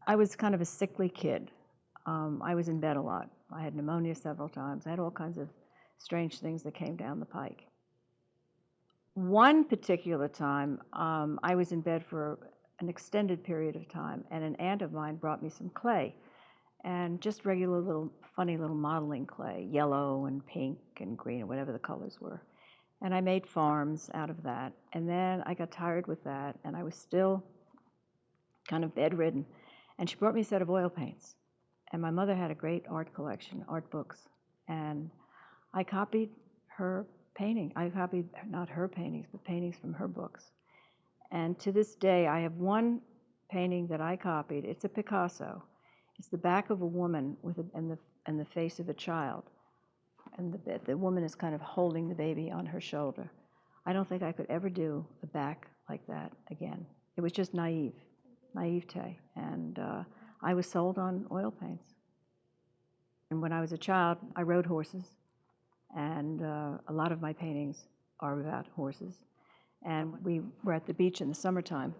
I was kind of a sickly kid. I was in bed a lot. I had pneumonia several times. I had all kinds of strange things that came down the pike. One particular time, I was in bed for an extended period of time, and an aunt of mine brought me some clay, and just regular little, funny little modeling clay, yellow and pink and green, or whatever the colors were. And I made farms out of that. And then I got tired with that, and I was still kind of bedridden. And she brought me a set of oil paints. And my mother had a great art collection, art books. And I copied her painting. I copied not her paintings, but paintings from her books. And to this day, I have one painting that I copied. It's a Picasso. It's the back of a woman with and the face of a child. And the woman is kind of holding the baby on her shoulder. I don't think I could ever do a back like that again. It was just naivete. And I was sold on oil paints. And when I was a child, I rode horses. And a lot of my paintings are about horses. And we were at the beach in the summertime,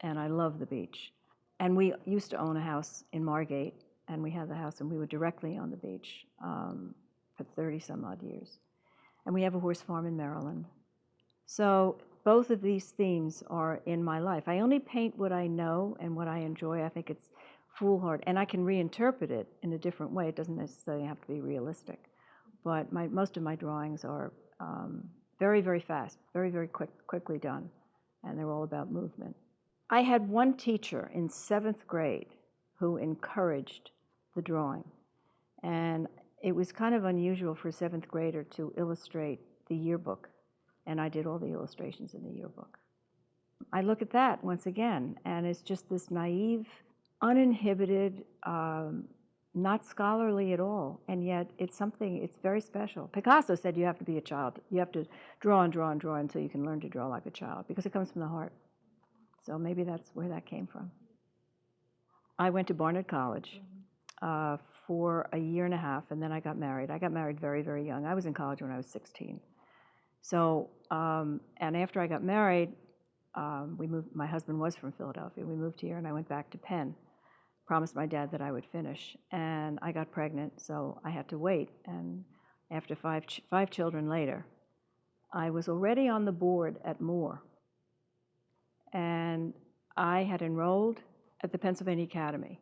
and I love the beach. And we used to own a house in Margate, and we had the house, and we were directly on the beach for 30-some-odd years. And we have a horse farm in Maryland. So both of these themes are in my life. I only paint what I know and what I enjoy. I think it's foolhardy, and I can reinterpret it in a different way. It doesn't necessarily have to be realistic. But most of my drawings are very, very fast, very, very quickly done, and they're all about movement. I had one teacher in 7th grade who encouraged the drawing, and it was kind of unusual for a 7th grader to illustrate the yearbook, and I did all the illustrations in the yearbook. I look at that once again, and it's just this naive, uninhibited, not scholarly at all, and yet it's something, it's very special. Picasso said you have to be a child. You have to draw and draw and draw until you can learn to draw like a child, because it comes from the heart. So maybe that's where that came from. I went to Barnard College for a year and a half, and then I got married. I got married very, very young. I was in college when I was 16. So, and after I got married, we moved. My husband was from Philadelphia. We moved here, and I went back to Penn. Promised my dad that I would finish, and I got pregnant, so I had to wait. And after five children later, I was already on the board at Moore, and I had enrolled at the Pennsylvania Academy.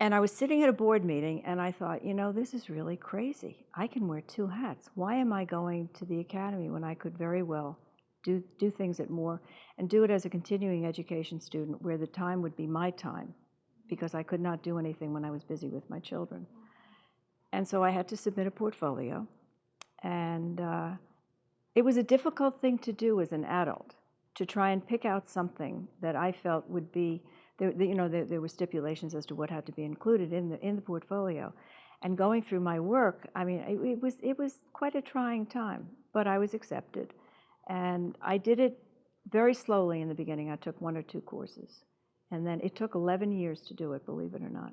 And I was sitting at a board meeting, and I thought, you know, this is really crazy. I can wear 2 hats. Why am I going to the academy when I could very well do things at Moore and do it as a continuing education student where the time would be my time, because I could not do anything when I was busy with my children. And so I had to submit a portfolio, and it was a difficult thing to do as an adult, to try and pick out something that I felt would be, there were stipulations as to what had to be included in the portfolio. And going through my work, I mean, it was quite a trying time, but I was accepted. And I did it very slowly in the beginning. I took 1 or 2 courses. And then it took 11 years to do it, believe it or not.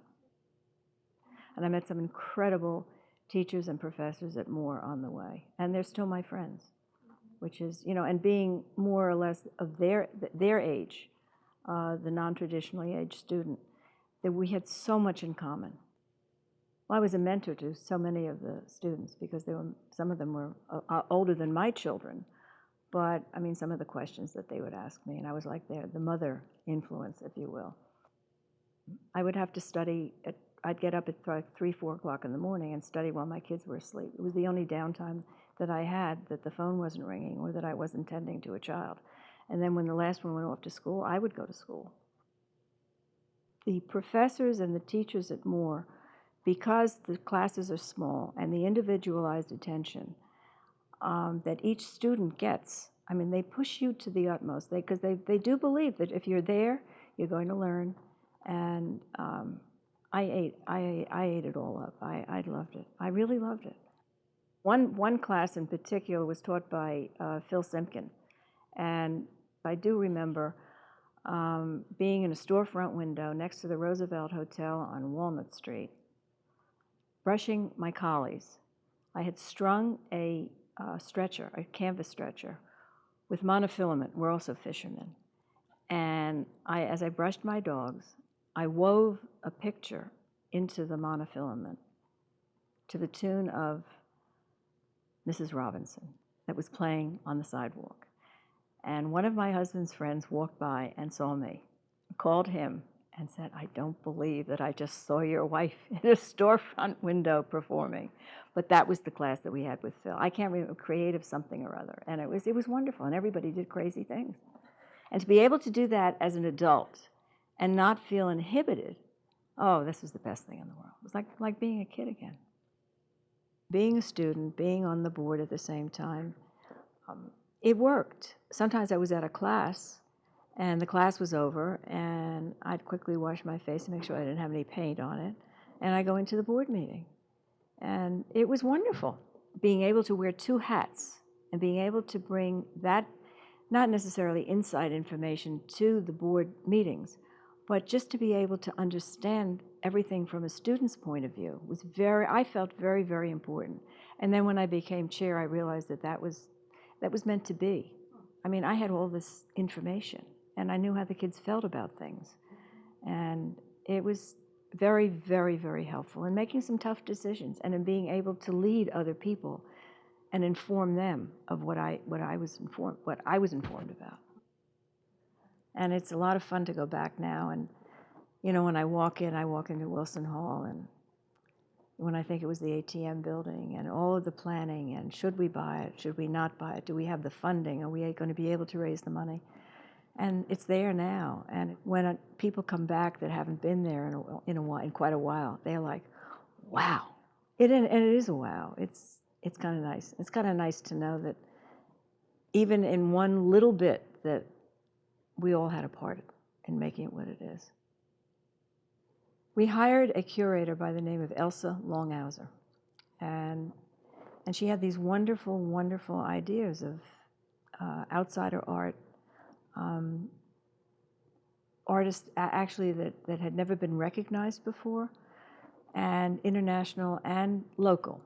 And I met some incredible teachers and professors at Moore on the way. And they're still my friends, which is, and being more or less of their age, the non-traditionally aged student, that we had so much in common. Well, I was a mentor to so many of the students because some of them were older than my children. But, I mean, some of the questions that they would ask me, and I was like the mother influence, if you will. I would have to study, I'd get up at 3, 4 o'clock in the morning and study while my kids were asleep. It was the only downtime that I had that the phone wasn't ringing or that I wasn't tending to a child. And then when the last one went off to school, I would go to school. The professors and the teachers at Moore, because the classes are small and the individualized attention that each student gets, I mean, they push you to the utmost, because they do believe that if you're there, you're going to learn. And I ate it all up. I loved it. I really loved it. One class in particular was taught by Phil Simpkin, and I do remember being in a storefront window next to the Roosevelt Hotel on Walnut Street, brushing my collies. I had strung a stretcher, a canvas stretcher, with monofilament. We're also fishermen. And as I brushed my dogs, I wove a picture into the monofilament to the tune of Mrs. Robinson that was playing on the sidewalk. And one of my husband's friends walked by and saw me, called him, and said, "I don't believe that I just saw your wife in a storefront window performing." But that was the class that we had with Phil. I can't remember, creative something or other. And it was wonderful, and everybody did crazy things. And to be able to do that as an adult and not feel inhibited, oh, this was the best thing in the world. It was like being a kid again. Being a student, being on the board at the same time, it worked. Sometimes I was at a class, and the class was over, and I'd quickly wash my face and make sure I didn't have any paint on it, and I'd go into the board meeting. And it was wonderful, being able to wear two hats and being able to bring that, not necessarily inside information to the board meetings, but just to be able to understand everything from a student's point of view was I felt very, very important. And then when I became chair, I realized that was meant to be. I mean, I had all this information, and I knew how the kids felt about things. And it was very, very, very helpful in making some tough decisions and in being able to lead other people and inform them of what I was informed about. And it's a lot of fun to go back now. And, you know, when I walk into Wilson Hall, and when I think it was the ATM building and all of the planning, and should we buy it, should we not buy it, do we have the funding, are we going to be able to raise the money? And it's there now. And when people come back that haven't been there in quite a while, they're like, wow. And it is a wow. It's kind of nice. It's kind of nice to know that even in one little bit that we all had a part in making it what it is. We hired a curator by the name of Elsa Longhauser, and she had these wonderful, wonderful ideas of outsider art, artists actually that had never been recognized before, and international and local.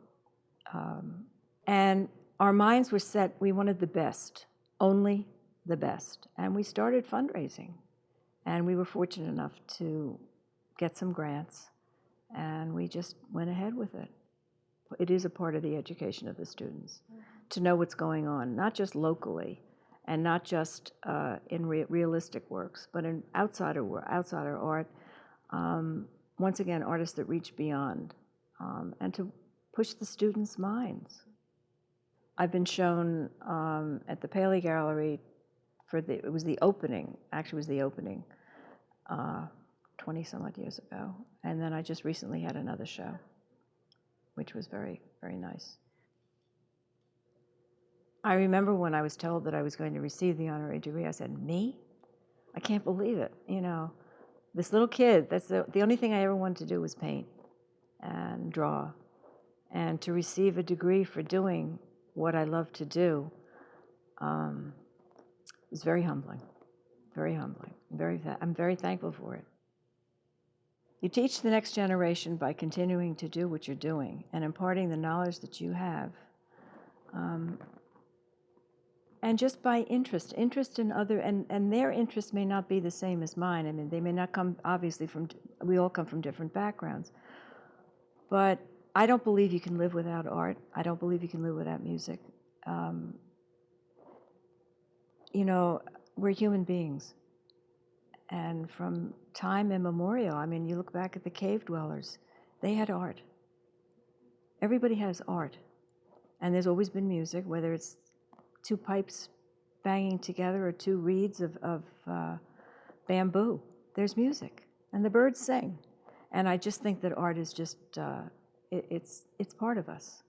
And our minds were set, we wanted the best, only the best. And we started fundraising, and we were fortunate enough to get some grants, and we just went ahead with it. It is a part of the education of the students to know what's going on, not just locally and not just in realistic works, but in outsider art. Once again, artists that reach beyond, and to push the students' minds. I've been shown at the Paley Gallery it was the opening, 20 some odd years ago. And then I just recently had another show, which was very, very nice. I remember when I was told that I was going to receive the honorary degree, I said, me? I can't believe it. You know, this little kid, that's the only thing I ever wanted to do was paint and draw. And to receive a degree for doing what I love to do was very humbling, very humbling. I'm very thankful for it. You teach the next generation by continuing to do what you're doing and imparting the knowledge that you have. And just by interest in other, and their interest may not be the same as mine. I mean, they may not come, obviously, we all come from different backgrounds. But I don't believe you can live without art. I don't believe you can live without music. You know, we're human beings. And from time immemorial, I mean, you look back at the cave dwellers, they had art. Everybody has art. And there's always been music, whether it's two pipes banging together or two reeds of bamboo. There's music, and the birds sing. And I just think that art is just, it's part of us.